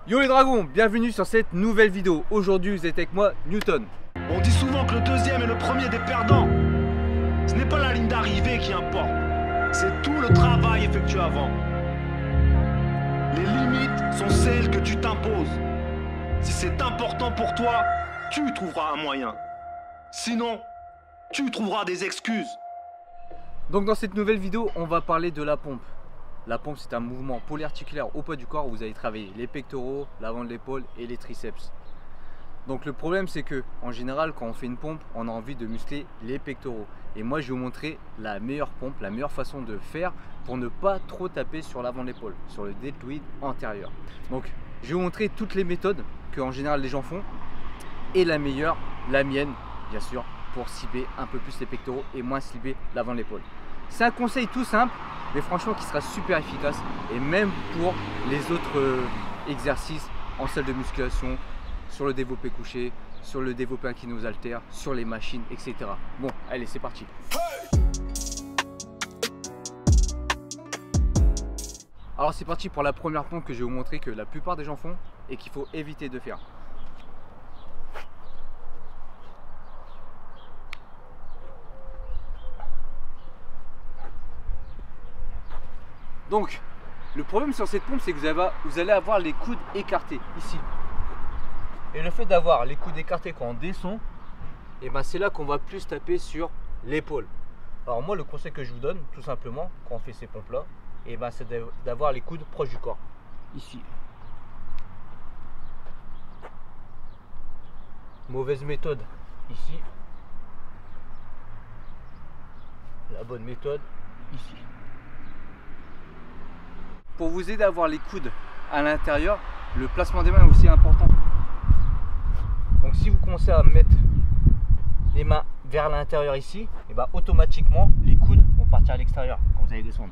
Yo les dragons, bienvenue sur cette nouvelle vidéo. Aujourd'hui vous êtes avec moi, Newton. On dit souvent que le deuxième est le premier des perdants. Ce n'est pas la ligne d'arrivée qui importe, c'est tout le travail effectué avant. Les limites sont celles que tu t'imposes. Si c'est important pour toi, tu trouveras un moyen. Sinon, tu trouveras des excuses. Donc dans cette nouvelle vidéo, on va parler de la pompe. La pompe, c'est un mouvement polyarticulaire au poids du corps où vous allez travailler les pectoraux, l'avant de l'épaule et les triceps. Donc le problème, c'est que en général, quand on fait une pompe, on a envie de muscler les pectoraux. Et moi, je vais vous montrer la meilleure pompe, la meilleure façon de faire pour ne pas trop taper sur l'avant de l'épaule, sur le deltoïde antérieur. Donc je vais vous montrer toutes les méthodes que en général les gens font et la meilleure, la mienne, bien sûr, pour cibler un peu plus les pectoraux et moins cibler l'avant de l'épaule. C'est un conseil tout simple, mais franchement qui sera super efficace, et même pour les autres exercices en salle de musculation, sur le développé couché, sur le développé incliné aux haltères, sur les machines, etc. Bon, allez, c'est parti. Alors c'est parti pour la première pompe que je vais vous montrer que la plupart des gens font et qu'il faut éviter de faire. Donc, le problème sur cette pompe, c'est que vous allez avoir les coudes écartés ici. Et le fait d'avoir les coudes écartés quand on descend, et ben c'est là qu'on va plus taper sur l'épaule. Alors moi, le conseil que je vous donne, tout simplement, quand on fait ces pompes-là, et ben c'est d'avoir les coudes proches du corps, ici. Mauvaise méthode, ici. La bonne méthode, ici. Pour vous aider à avoir les coudes à l'intérieur, le placement des mains est aussi important. Donc si vous commencez à mettre les mains vers l'intérieur ici, et ben automatiquement les coudes vont partir à l'extérieur quand vous allez descendre.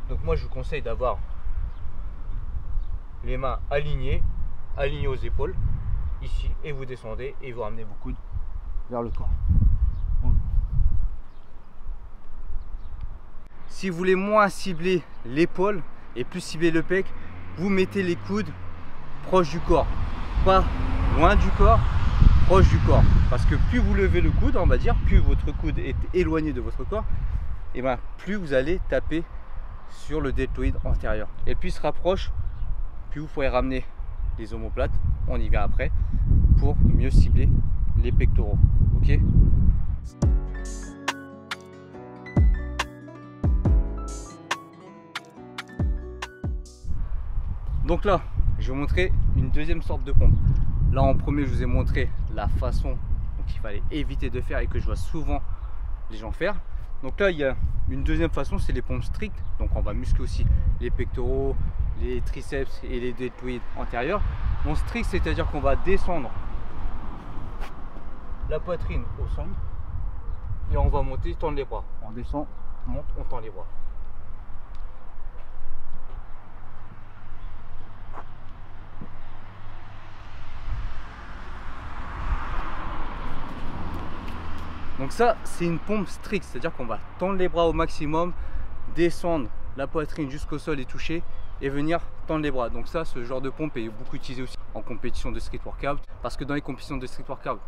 Donc moi je vous conseille d'avoir les mains alignées aux épaules ici, et vous descendez et vous ramenez vos coudes vers le corps. Bon. Si vous voulez moins cibler l'épaule et plus cibler le pec, vous mettez les coudes proches du corps, pas loin du corps, proche du corps, parce que plus vous levez le coude, on va dire, plus votre coude est éloigné de votre corps, et ben plus vous allez taper sur le deltoïde antérieur. Et plus il se rapproche, plus vous pourrez ramener les omoplates, on y vient après, pour mieux cibler les pectoraux. Ok. Donc là, je vais vous montrer une deuxième sorte de pompe. Là en premier, je vous ai montré la façon qu'il fallait éviter de faire et que je vois souvent les gens faire. Donc là, il y a une deuxième façon, c'est les pompes strictes. Donc on va muscler aussi les pectoraux, les triceps et les deltoïdes antérieurs. Bon, strict, c'est-à-dire qu'on va descendre la poitrine au sol et on va monter, tendre les bras. On descend, on monte, on tend les bras. Donc ça, c'est une pompe stricte, c'est-à-dire qu'on va tendre les bras au maximum, descendre la poitrine jusqu'au sol et toucher, et venir tendre les bras. Donc ça, ce genre de pompe est beaucoup utilisé aussi en compétition de street workout, parce que dans les compétitions de street workout,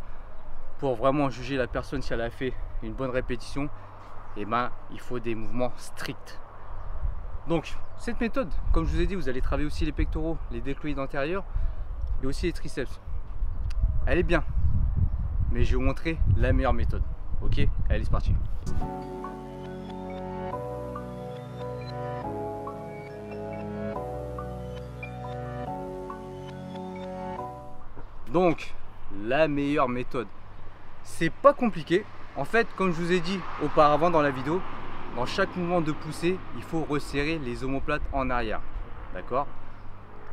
pour vraiment juger la personne si elle a fait une bonne répétition, et ben, il faut des mouvements stricts. Donc cette méthode, comme je vous ai dit, vous allez travailler aussi les pectoraux, les deltoïdes antérieurs, et aussi les triceps. Elle est bien, mais je vais vous montrer la meilleure méthode. Ok, allez, c'est parti. Donc, la meilleure méthode, c'est pas compliqué. En fait, comme je vous ai dit auparavant dans la vidéo, dans chaque mouvement de poussée, il faut resserrer les omoplates en arrière. D'accord?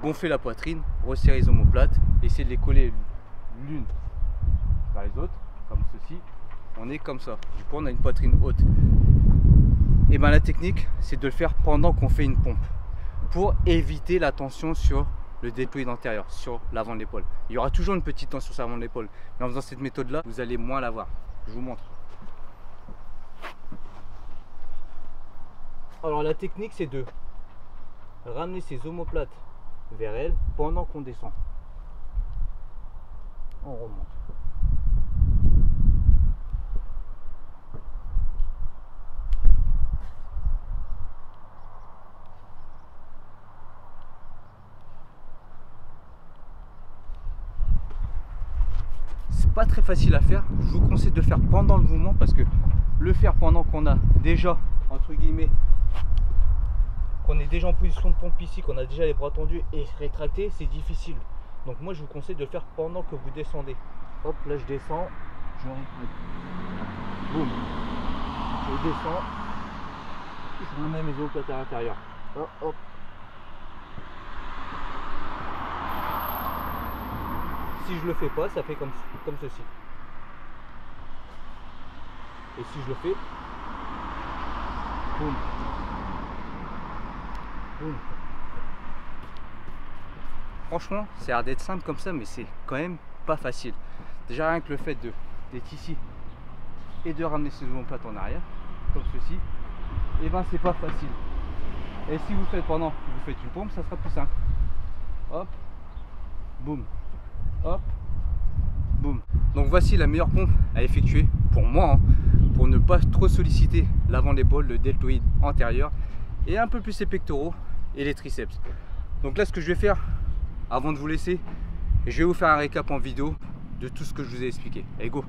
Gonfler la poitrine, resserrer les omoplates, essayer de les coller l'une vers les autres, comme ceci. On est comme ça, du coup on a une poitrine haute. Et bien la technique, c'est de le faire pendant qu'on fait une pompe, pour éviter la tension sur le deltoïde antérieur, sur l'avant de l'épaule. Il y aura toujours une petite tension sur l'avant de l'épaule, mais en faisant cette méthode là, vous allez moins l'avoir. Je vous montre. Alors la technique, c'est de ramener ses omoplates vers elle pendant qu'on descend. On remonte. C'est pas très facile à faire. Je vous conseille de le faire pendant le mouvement parce que le faire pendant qu'on a déjà, entre guillemets, qu'on est déjà en position de pompe ici, qu'on a déjà les bras tendus et rétractés, c'est difficile. Donc moi je vous conseille de le faire pendant que vous descendez. Hop, là je descends, je rétracte. Boum. Je descends, je remets mes omoplates à l'intérieur. Hop, hop. Si je le fais pas, ça fait comme ceci. Et si je le fais, boum. Boum. Franchement, ça a l'air d'être simple comme ça, mais c'est quand même pas facile. Déjà rien que le fait d'être ici et de ramener ses omoplates en arrière, comme ceci, et ben c'est pas facile. Et si vous faites pendant que vous faites une pompe, ça sera plus simple. Hop, boum, hop, boum. Donc voici la meilleure pompe à effectuer pour moi, hein, pour ne pas trop solliciter l'avant de l'épaule, le deltoïde antérieur, et un peu plus les pectoraux et les triceps. Donc là ce que je vais faire avant de vous laisser, je vais vous faire un récap en vidéo de tout ce que je vous ai expliqué. Allez go!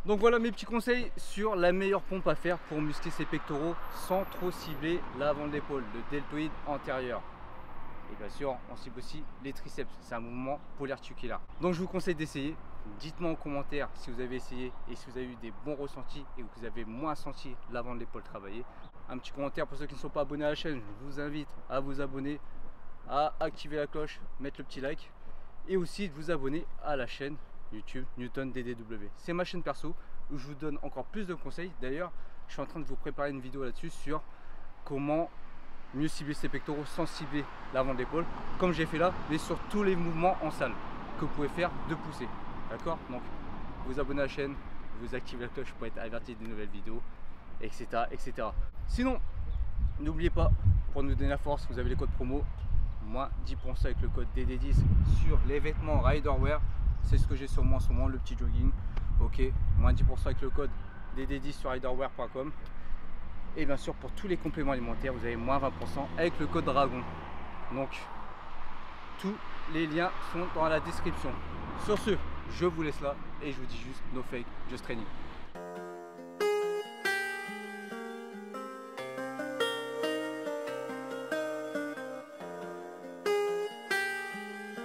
Donc voilà mes petits conseils sur la meilleure pompe à faire pour muscler ses pectoraux sans trop cibler l'avant de l'épaule, le deltoïde antérieur. Et bien sûr, on cible aussi les triceps, c'est un mouvement polyarticulaire. Donc je vous conseille d'essayer. Dites-moi en commentaire si vous avez essayé et si vous avez eu des bons ressentis et que vous avez moins senti l'avant de l'épaule travailler. Un petit commentaire pour ceux qui ne sont pas abonnés à la chaîne, je vous invite à vous abonner, à activer la cloche, mettre le petit like et aussi de vous abonner à la chaîne YouTube Newton DDW. C'est ma chaîne perso où je vous donne encore plus de conseils. D'ailleurs, je suis en train de vous préparer une vidéo là-dessus sur comment mieux cibler ses pectoraux sans cibler l'avant de l'épaule, comme j'ai fait là, mais sur tous les mouvements en salle que vous pouvez faire de pousser. D'accord? Donc, vous abonnez à la chaîne, vous activez la cloche pour être averti des nouvelles vidéos, etc. etc. Sinon, n'oubliez pas, pour nous donner la force, vous avez les codes promo, moins 10% avec le code DD10 sur les vêtements Riderwear. C'est ce que j'ai sur moi en ce moment, le petit jogging. Ok, moins 10% avec le code DD10 sur riderwear.com. Et bien sûr, pour tous les compléments alimentaires, vous avez moins 20% avec le code Dragon. Donc, tous les liens sont dans la description. Sur ce, je vous laisse là et je vous dis juste no fake, just training.